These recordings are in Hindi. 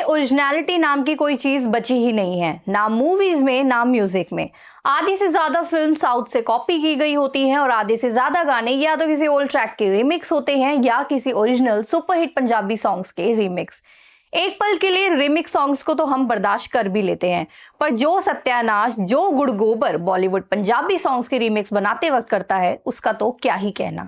ओरिजिनलिटी नाम की कोई चीज बची ही नहीं है, ना मूवीज में ना म्यूजिक में। आधी से ज्यादा फिल्म साउथ से कॉपी की गई होती हैं और आधे से ज्यादा गाने या तो किसी ओल्ड ट्रैक के रिमिक्स होते हैं या किसी ओरिजिनल सुपरहिट पंजाबी सॉन्ग्स के रिमिक्स। एक पल के लिए रिमिक्स सॉन्ग्स को तो हम बर्दाश्त कर भी लेते हैं, पर जो सत्यानाश, जो गुड़ गोबर बॉलीवुड पंजाबी सॉन्ग्स के रिमिक्स बनाते वक्त करता है उसका तो क्या ही कहना।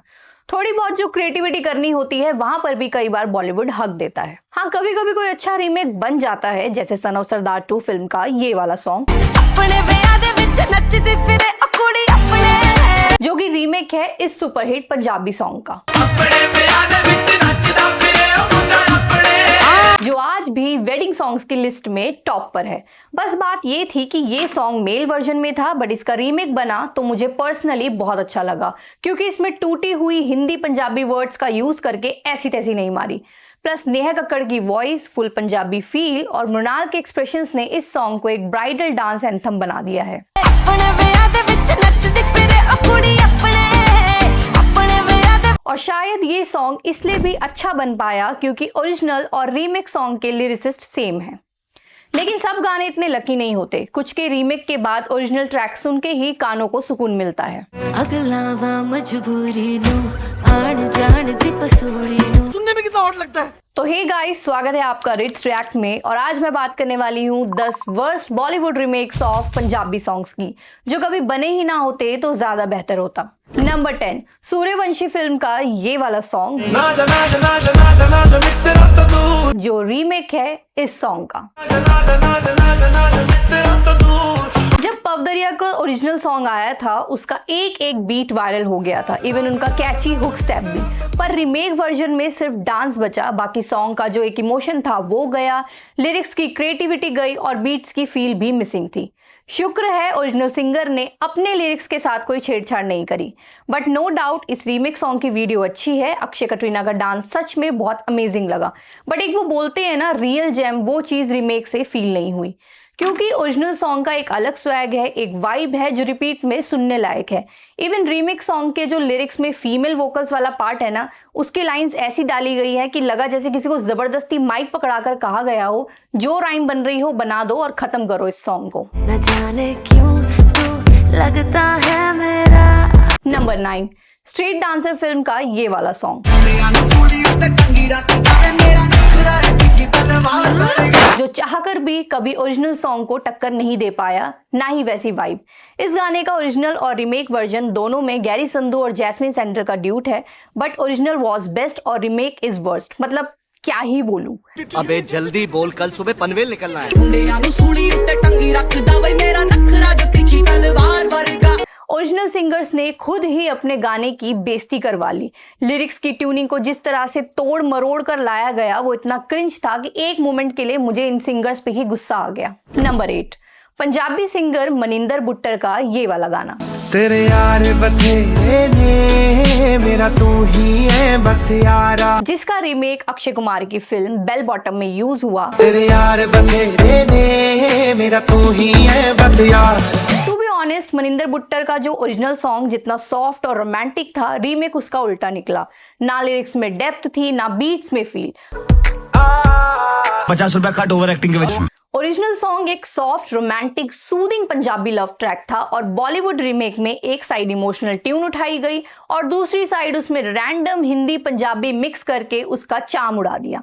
थोड़ी बहुत जो क्रिएटिविटी करनी होती है वहां पर भी कई बार बॉलीवुड हक देता है। हाँ, कभी कभी कोई अच्छा रीमेक बन जाता है, जैसे सन ऑफ सरदार 2 फिल्म का ये वाला सॉन्ग जो कि रीमेक है इस सुपरहिट पंजाबी सॉन्ग का, जो आज भी वेडिंग सॉन्ग्स की लिस्ट में टॉप पर है। बस बात ये थी कि ये सॉन्ग मेल वर्जन में था, बट इसका रीमेक बना तो मुझे पर्सनली बहुत अच्छा लगा, क्योंकि इसमें टूटी हुई हिंदी पंजाबी वर्ड्स का यूज करके ऐसी तैसी नहीं मारी। प्लस नेहा कक्कड़ की वॉइस, फुल पंजाबी फील और मृणाल के एक्सप्रेशंस ने इस सॉन्ग को एक ब्राइडल डांस एंथम बना दिया है। और शायद ये सॉन्ग इसलिए भी अच्छा बन पाया क्योंकि ओरिजिनल और रीमेक सॉन्ग के लिरिसिस्ट सेम हैं। लेकिन सब गाने इतने लकी नहीं होते, कुछ के रीमेक के बाद ओरिजिनल ट्रैक सुन के ही कानों को सुकून मिलता है। सुनने में कितना हॉट लगता है। तो हे गाइस, स्वागत है आपका रिट्स रिएक्ट में, और आज मैं बात करने वाली हूँ 10 worst Bollywood remakes of Punjabi songs की, जो कभी बने ही ना होते तो ज्यादा बेहतर होता। नंबर 10, सूर्यवंशी फिल्म का ये वाला सॉन्ग, जो रीमेक है इस सॉन्ग का। जब पवदरिया का ओरिजिनल सॉन्ग आया था उसका एक एक बीट वायरल हो गया था, इवन उनका कैची हुक स्टेप भी। पर रीमेक वर्जन में सिर्फ डांस बचा, बाकी सॉन्ग का जो एक इमोशन था वो गया, लिरिक्स की क्रिएटिविटी गई और बीट्स की फील भी मिसिंग थी। शुक्र है ओरिजिनल सिंगर ने अपने लिरिक्स के साथ कोई छेड़छाड़ नहीं करी। बट नो डाउट इस रीमेक सॉन्ग की वीडियो अच्छी है, अक्षय कटरीना का डांस सच में बहुत अमेजिंग लगा। बट एक वो बोलते हैं ना रियल जेम, वो चीज रीमेक से फील नहीं हुई, क्योंकि ओरिजिनल सॉन्ग का एक अलग स्वैग है, एक वाइब है जो रिपीट में सुनने लायक है। इवन रीमेक सॉन्ग के जो लिरिक्स में फीमेल वोकल्स वाला पार्ट है ना, उसकी लाइंस ऐसी डाली गई है कि लगा जैसे किसी को जबरदस्ती माइक पकड़ाकर कहा गया हो, जो राइम बन रही हो बना दो और खत्म करो इस सॉन्ग को। न जाने क्यों तू लगता है मेरा। नंबर 9, स्ट्रीट डांसर फिल्म का ये वाला सॉन्ग, जो चाहकर भी कभी ओरिजिनल सॉन्ग को टक्कर नहीं दे पाया, ना ही वैसी वाइब। इस गाने का ओरिजिनल और रीमेक वर्जन दोनों में गैरी संधू और जैस्मिन सेंटर का ड्यूट है, बट ओरिजिनल वाज बेस्ट और रीमेक इज वर्स्ट। मतलब क्या ही बोलूं। अबे जल्दी बोल, कल सुबह पनवेल निकलना है। ओरिजिनल सिंगर्स ने खुद ही अपने गाने की बेइज्जती करवा ली। लिरिक्स की ट्यूनिंग को जिस तरह से तोड़ मरोड़ कर लाया गया वो इतना क्रिंज था कि एक मोमेंट के लिए मुझे इन सिंगर्स पे ही गुस्सा आ गया। नंबर 8, पंजाबी सिंगर मनिंदर बुट्टर का ये वाला गाना, तेरे यार बथेरे ने मेरा तू ही है बस यारा, जिसका रीमेक अक्षय कुमार की फिल्म बेल बॉटम में यूज हुआ। तेरे यार बथेरे ने मेरा तू ही है बस यार। To be honest, Maninder Buttar का जो ओरिजिनल सॉन्ग जितना सॉफ्ट और रोमांटिक था, रीमेक उसका उल्टा निकला। ना लिरिक्स में डेप्थ थी, ना बीट्स में फील। 50 रुपया कट ओवर एक्टिंग के वजह। ओरिजिनल सॉन्ग एक soft romantic soothing Punjabi love track था, और बॉलीवुड रीमेक में एक साइड इमोशनल ट्यून उठाई गई और दूसरी साइड उसमें रैंडम हिंदी पंजाबी मिक्स करके उसका चाम उड़ा दिया।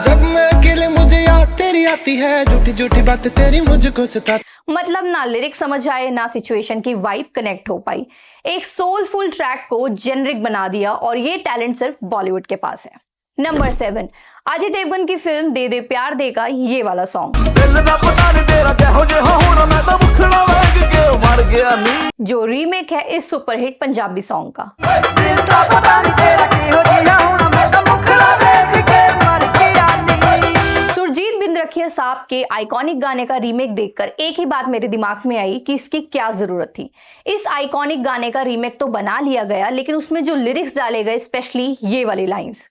जब मैं अकेले मुझे याद तेरी आती है, झूठी झूठी बातें तेरी मुझको सताती। मतलब ना लिरिक्स समझ आए, ना सिचुएशन की वाइब कनेक्ट हो पाई। एक सोलफुल ट्रैक को जेनरिक बना दिया, और ये टैलेंट सिर्फ बॉलीवुड के पास है। नंबर 7, अजय देवगन की फिल्म दे दे प्यार दे का ये वाला सॉन्ग, जो रीमेक है इस सुपरहिट पंजाबी सॉन्ग का। सुरजीत बिंद्रखिया साहब के आइकॉनिक गाने का रीमेक देखकर एक ही बात मेरे दिमाग में आई कि इसकी क्या जरूरत थी। इस आइकॉनिक गाने का रीमेक तो बना लिया गया, लेकिन उसमें जो लिरिक्स डाले गए, स्पेशली ये वाली लाइंस,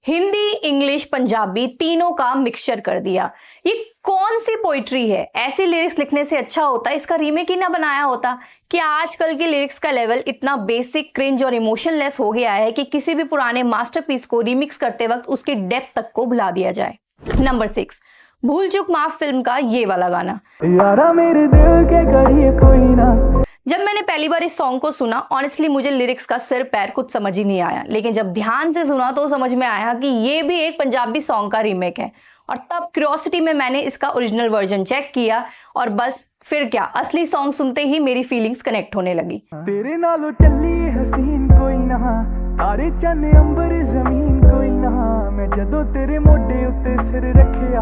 हिंदी, इंग्लिश, पंजाबी तीनों का मिक्सचर कर दिया। ये कौन सी पोइट्री है? ऐसी लिरिक्स लिखने से अच्छा होता इसका रीमेक ही ना बनाया होता। कि आजकल की लिरिक्स का लेवल इतना बेसिक, क्रिंज और इमोशनलेस हो गया है कि किसी भी पुराने मास्टरपीस को रीमिक्स करते वक्त उसकी डेप्थ तक को भुला दिया जाए। नंबर 6, भूल चूक माफ फिल्म का ये वाला गाना। यारा मेरे दिल के करिए कोई ना। जब मैंने पहली बार इस सॉन्ग को सुना, ऑनेस्टली मुझे लिरिक्स का सिर पैर कुछ समझ ही नहीं आया, लेकिन जब ध्यान से सुना तो समझ में आया कि ये भी एक पंजाबी सॉन्ग का रीमेक है। और तब क्यूरियोसिटी में मैंने इसका ओरिजिनल वर्जन चेक किया और बस फिर क्या, असली सॉन्ग सुनते ही मेरी फीलिंग्स कनेक्ट होने लगी। तेरे नालों चली हसीन कोई ना, तारे चन्ने अंबर जमीन कोई ना, मैं जदों तेरे मोढे उत्ते सिर रखिया,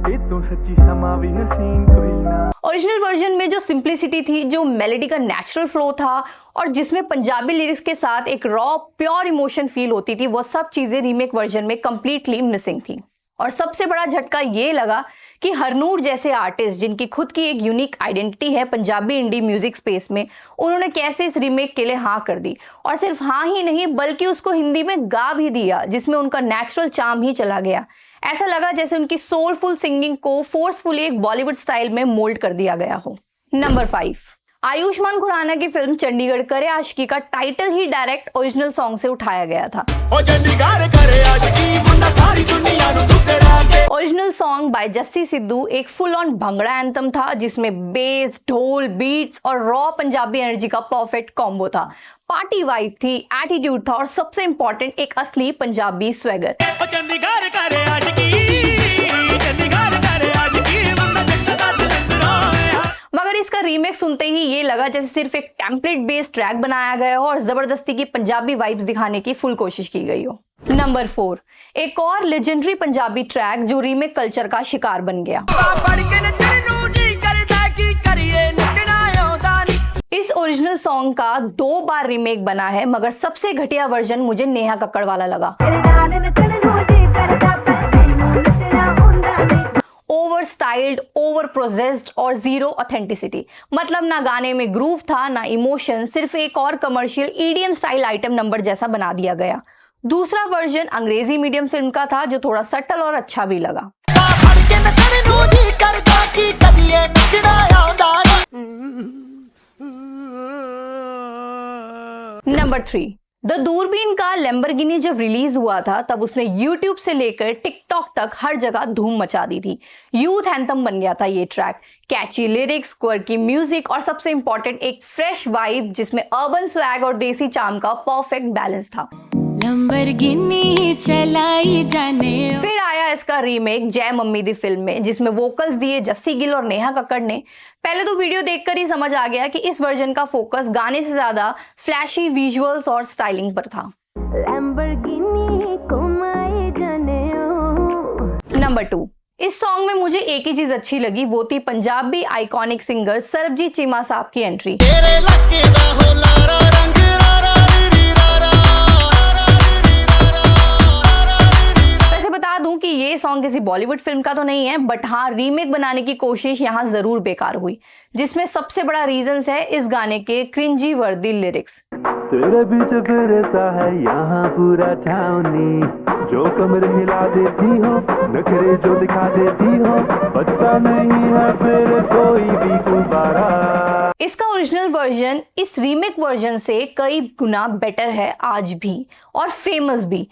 ए तो सच्ची समा भी हसीन कोई ना। ओरिजिनल वर्जन में जो सिंप्लिसिटी थी, जो मेलोडी का नेचुरल फ्लो था और जिसमें पंजाबी लिरिक्स के साथ एक रॉ प्योर इमोशन फील होती थी, वो सब चीजें रीमेक वर्जन में कंप्लीटली मिसिंग थी। और सबसे बड़ा झटका ये लगा कि हरनूर जैसे आर्टिस्ट, जिनकी खुद की एक यूनिक आइडेंटिटी है पंजाबी इंडी म्यूजिक स्पेस में, उन्होंने कैसे इस रीमेक के लिए हाँ कर दी। और सिर्फ हाँ ही नहीं, बल्कि उसको हिंदी में गा भी दिया, जिसमें उनका नेचुरल चार्म ही चला गया। ऐसा लगा जैसे उनकी सोलफुल सिंगिंग को फोर्सफुली एक बॉलीवुड स्टाइल में मोल्ड कर दिया गया हो। नंबर 5, आयुष्मान खुराना की फिल्म चंडीगढ़ करे आशिकी का टाइटल ही डायरेक्ट ओरिजिनल सॉन्ग से उठाया गया था। Original song by Jassi Sidhu एक फुल ऑन भंगड़ा एंथम था, जिसमें बेस, ढोल, बीट्स और रॉ पंजाबी एनर्जी का परफेक्ट कॉम्बो था। पार्टी वाइब थी, एटीट्यूड था और सबसे इंपॉर्टेंट एक असली पंजाबी स्वैगर। मगर इसका रीमेक सुनते ही ये लगा जैसे सिर्फ एक टेम्पलेट बेस्ड ट्रैक बनाया गया हो और जबरदस्ती की पंजाबी वाइब्स दिखाने की फुल कोशिश की गई हो। नंबर 4, एक और लेजेंडरी पंजाबी ट्रैक जो रीमेक कल्चर का शिकार बन गया। इस ओरिजिनल सॉन्ग का 2 बार रीमेक बना है, मगर सबसे घटिया वर्जन मुझे नेहा कक्कड़ वाला लगा। ओवर स्टाइल्ड, ओवर प्रोसेस्ड और जीरो ऑथेंटिसिटी। मतलब ना गाने में ग्रूव था, ना इमोशन, सिर्फ एक और commercial EDM style item number जैसा बना दिया गया। दूसरा वर्जन अंग्रेजी मीडियम फिल्म का था, जो थोड़ा सटल और अच्छा भी लगा। नंबर 3, द दूरबीन का लैम्बोर्गिनी जब रिलीज हुआ था, तब उसने यूट्यूब से लेकर टिकटॉक तक हर जगह धूम मचा दी थी। यूथ एंथम बन गया था ये ट्रैक। कैची लिरिक्स, क्वर्की म्यूजिक और सबसे इंपॉर्टेंट एक फ्रेश वाइब, जिसमें अर्बन स्वैग और देसी चार्म का परफेक्ट बैलेंस था। लैम्बोर्गिनी चलाई जाने। फिर आया इसका रीमेक जय मम्मी दी फिल्म में, जिसमें वोकल्स दिए जस्सी गिल और नेहा कक्कड़ ने। पहले तो वीडियो देखकर ही समझ आ गया कि इस वर्जन का फोकस गाने से ज्यादा फ्लैशी विजुअल्स और स्टाइलिंग पर था। नंबर 2, इस सॉन्ग में मुझे एक ही चीज अच्छी लगी, वो थी पंजाबी आइकॉनिक सिंगर सरबजीत चीमा साहब की एंट्री। बता दूं कि ये सॉन्ग किसी बॉलीवुड फिल्म का तो नहीं है, बट हाँ, रीमेक बनाने की कोशिश यहाँ जरूर बेकार हुई, जिसमें सबसे बड़ा रीजन है इस गाने के क्रिंजी वर्दी लिरिक्स। तेरे बीच फिरता है यहाँ पूरा छावनी, जो कमर हिला देती हो, नखरे जो दिखा देती हो, बचता नहीं है फिर कोई भी गुब्बारा। इसका ओरिजिनल वर्जन इस रीमेक वर्जन से कई गुना बेटर है आज भी, और फेमस भी।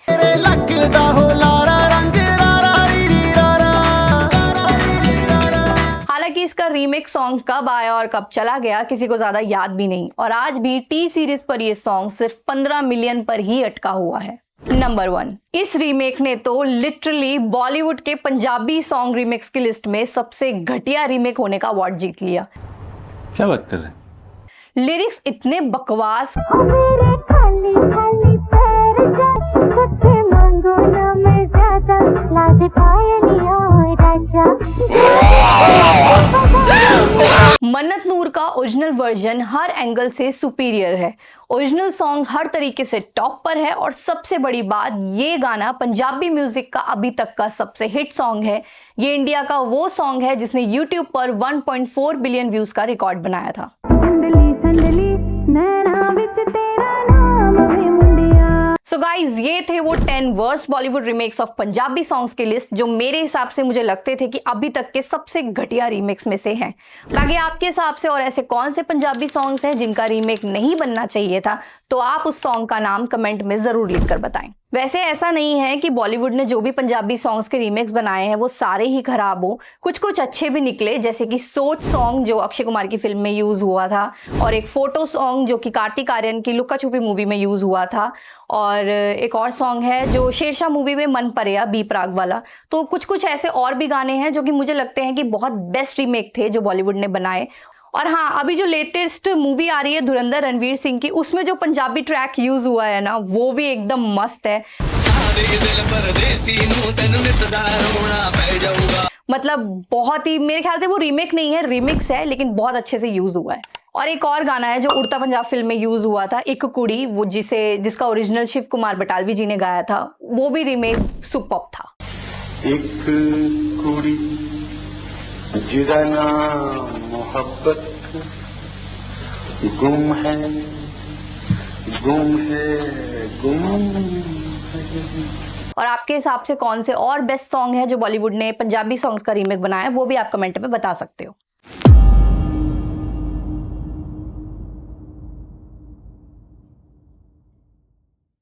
हालांकि इसका रीमेक सॉन्ग कब आया और कब चला गया किसी को ज्यादा याद भी नहीं, और आज भी टी सीरीज पर यह सॉन्ग सिर्फ 15 मिलियन पर ही अटका हुआ है। नंबर 1, इस रीमेक ने तो लिटरली बॉलीवुड के पंजाबी सॉन्ग रीमेक्स की लिस्ट में सबसे घटिया रीमेक होने का अवार्ड जीत लिया। क्या बात कर रहे हैं? लिरिक्स इतने बकवास, मन्नत नूर का ओरिजिनल वर्जन हर एंगल से सुपीरियर है। ओरिजिनल सॉन्ग हर तरीके से टॉप पर है, और सबसे बड़ी बात, ये गाना पंजाबी म्यूजिक का अभी तक का सबसे हिट सॉन्ग है। ये इंडिया का वो सॉन्ग है जिसने यूट्यूब पर 1.4 बिलियन व्यूज का रिकॉर्ड बनाया था। सो गाइज, ये थे वो 10 worst Bollywood remakes of Punjabi songs की लिस्ट जो मेरे हिसाब से मुझे लगते थे कि अभी तक के सबसे घटिया रीमेक्स में से हैं। बाकी आपके हिसाब से और ऐसे कौन से पंजाबी सॉन्ग्स हैं जिनका रीमेक नहीं बनना चाहिए था, तो आप उस सॉन्ग का नाम कमेंट में जरूर लिखकर बताएं। वैसे ऐसा नहीं है कि बॉलीवुड ने जो भी पंजाबी सॉन्ग्स के रीमेक्स बनाए हैं वो सारे ही खराब हो, कुछ कुछ अच्छे भी निकले, जैसे कि सोच सॉन्ग जो अक्षय कुमार की फिल्म में यूज हुआ था, और एक फोटो सॉन्ग जो कि कार्तिक आर्यन की लुक्का छुपी मूवी में यूज हुआ था, और एक और सॉन्ग है जो शेरशाह मूवी में मन परेया बी प्राक वाला। तो कुछ कुछ ऐसे और भी गाने हैं जो कि मुझे लगते हैं कि बहुत बेस्ट रीमेक थे जो बॉलीवुड ने बनाए। और हाँ, अभी जो लेटेस्ट मूवी आ रही है धुरंधर रणवीर सिंह की, उसमें जो पंजाबी ट्रैक यूज हुआ है ना, वो भी एकदम मस्त है। मतलब बहुत ही, मेरे ख्याल से वो रीमेक नहीं है, रिमिक्स है, लेकिन बहुत अच्छे से यूज हुआ है। और एक और गाना है जो उड़ता पंजाब फिल्म में यूज हुआ था, एक कुड़ी, वो जिसका ओरिजिनल शिव कुमार बटालवी जी ने गाया था, वो भी रीमेक सुपर्ब था। एक कुड़ी जिदा नाम मोहब्बत गुम है गुम है। और आपके हिसाब से कौन से और बेस्ट सॉन्ग है जो बॉलीवुड ने पंजाबी सॉन्ग्स का रीमेक बनाया है, वो भी आप कमेंट में बता सकते हो।